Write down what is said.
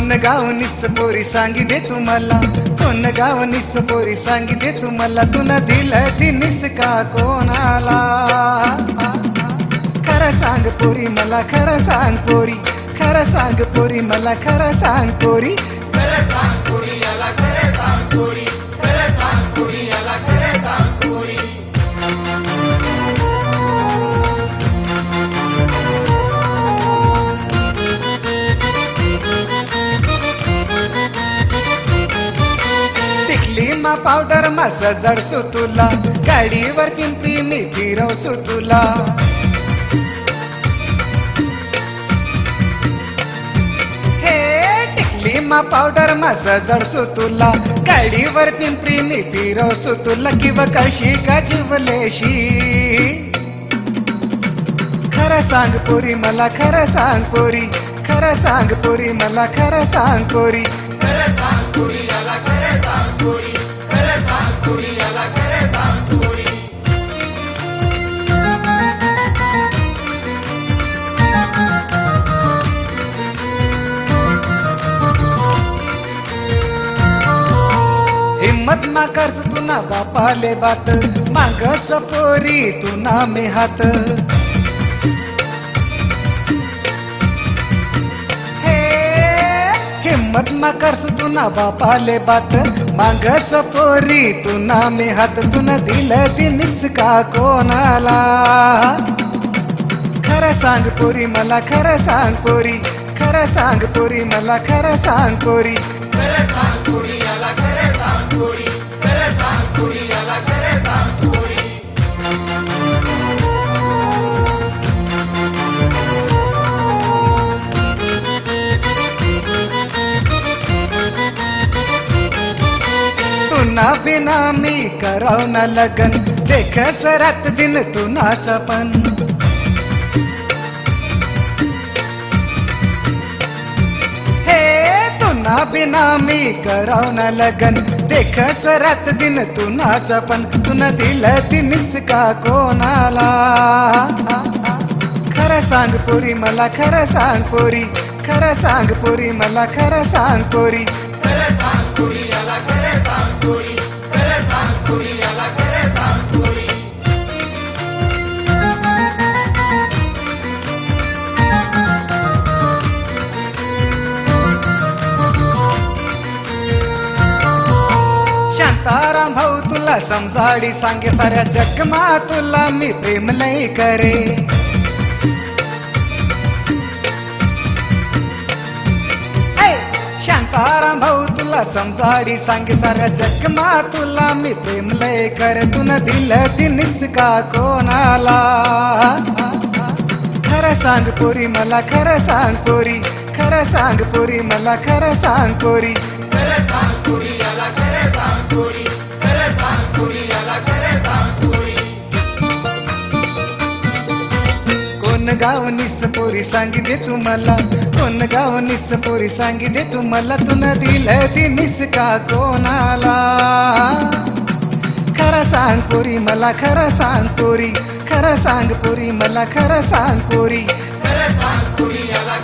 कोण गाव निस पोरी सांगी दे तुम्हाला, कोण गाव निस पोरी सांगी दे तुम्हाला, तुन दिलं ती निस का कोणाला? खरं सांग पोरी मला, खरं सांग पोरी, खरं सांग पोरी मला, खरं सांग पोरी, खरं सांग पोरी याला, खरं सांग पोरी, खरं सांग पोरी याला, खरं सांग पोरी. टिकली पावडर माझं जडसू तुला, गाडीवर पिंपरी मी फिरवसू तुला. हे टिकली पावडर माझं जडसू तुला, गाडीवर पिंपरी मी फिरवसू तुला. किंवा कशी का जीवलेशी, खरं सांग पोरी मला, खरं सांग पोरी, खरं सांग पोरी मला, खरं सांग पोरी, खरं सांग पोरी याला, खरं सांग पोरी, खरं सांग पोरी याला, खरं सांग पोरी. हिम्मत मा कर तू ना बापाले बात, मागस पोरी तू ना मे हात. हिम्मत मा करस तू ना बापाले बात, मागस पोरी तू ना मे हात. तुन दिलं ती निस का कोणाला? खरं सांग पोरी मला, खरं सांग पोरी, खरं सांग पोरी मला, खरं सांग पोरी, खरं सांग पोरी याला, खरं सांग पोरी, खरं सांग पोरी याला, खरं सांग पोरी. तुना बिना मी कराव ना लगन, देखच रात दिन तुनाच पण. हे तुना बिना मी कराव ना लगन, देखच रात दिन तुनाच पण. तुन दिलं ती निस का कोणाला? खरं सांग पोरी मला, खरं सांग पोरी, खरं सांग पोरी मला, खरं सांग पोरी, खरं सांग पोरी याला, खरं सांग पोरी, खरं सांग पोरी याला, खरं सांग पोरी. शांताराम भाऊ तुला समजाडी सांगे, साऱ्या जगमा तुला मी प्रेम नाही करे. शांताराम भाऊ तुला समजाडी सांगे, साऱ्या जगमा तुला मी प्रेम लय कर. तुन दिलं ती निस का कोणाला? खरं सांग पोरी मला, खरं सांग पोरी, खरं सांग पोरी मला, खरं सांग पोरी, खरं सांग पोरी याला, खरं सांग पोरी, खरं सांग पोरी याला, खरं सांग पोरी. कोण गाव निस पोरी सांगी दे तुम्हाला, कोण गाव निस पोरी सांगी दे तुम्हाला. तुन दिलं ती निस का कोणाला? खरं सांग पोरी मला, खरं सांग पोरी, खरं सांग पोरी मला, खरं सांग पोरी, खरं सांग पोरी याला,